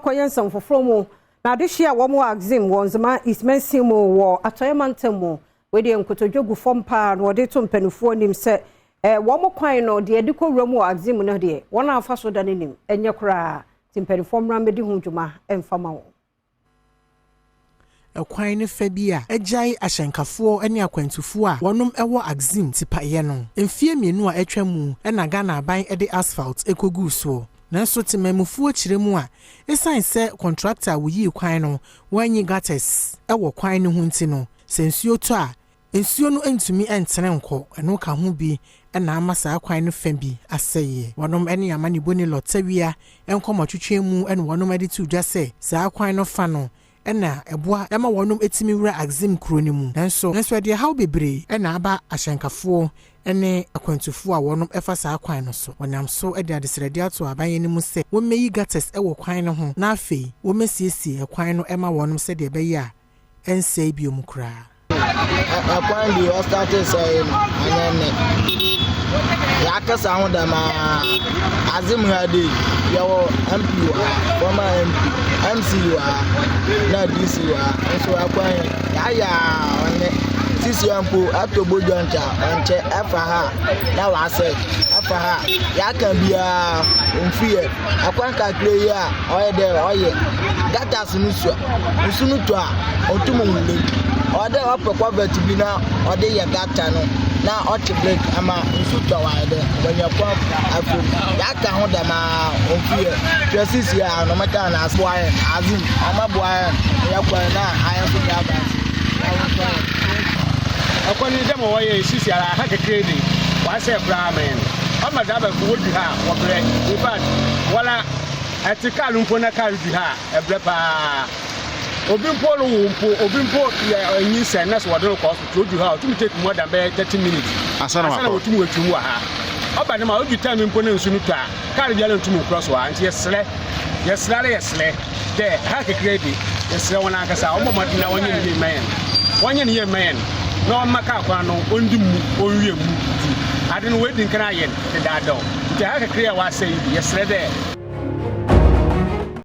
koyen sam foforo mu na de hia wo mo Axim wonzema ismensi mu wo atoyemantam mu we de nkotodwogu fompa na de to mpanufo nim se wo mo kwan no de de ko wura mu Axim no de wona afa so da nim enye kura timpanufo mra medi hu dwuma emfama wo ekwan ne fa bi a agyae ahyenkafo ene akwantufo a wonom ewo Axim tipaye no emfie mienu a etwa mu na Ghana aban de asphalt ekogu so nanso timamufuo kire mu a esan se contractor wuyi kwan no wanyi gutters ewo kwan ne hunti no sensuo to a ensuo no entumi entene nko eno ka ho bi na amasa kwan no fa bi aseye wonom ene amani boni lotawia enkomotwetwe mu ene wonom ade tu dwa se saa kwan no fa no ena eboa ema wonom etimi wura Axim kuro ni mu nanso de haw bebre ena aba ahyenkafo ene akwantufo a wonom efa saa kwan no so wonam so de adesrede ato aban ni mu se womeyi gutters ewo kwan no ho na afei womesiesie kwan no ema wonom se de be ya ensei biom kura kwan bi o started say anene ya kasa ho da ma Axim hade yawo MP wa former MP MC wa na DC wa so akwan ya one sisi ampo atobojoncha onche efa ha na wa se efa ha ya kan bia onfie akwan ka kre ya oye gata sunu to a otumo wule ode opekwa bet bi na ode ye gata no na ot break ama nsuto wa de wanya kwa afu ya ka ho da ma onfie presisi ya no maka na aswa Axim amabwa ya kwa na ayanso ya ba akwani demo waye sisi ala haka kredi wa se bramen amma da ba wodi ha wo bre in fact wala etikalu mpo na karu di ha ebre pa obimpo lo wompo obimpo ya anyi se na so wode ko so di ha to take more than 30 minutes asana wa to wetwu wa ha oba ne ma odu time mpo na nsu nuto a karu bia lo ntumu cross wa anti yesle de haka kredi yesle wona akasa o mo na wonye ni men no maka kwa no ondi mu onwie mu ade no wedi nkana yen de dado nti haka kriya wa say yesre de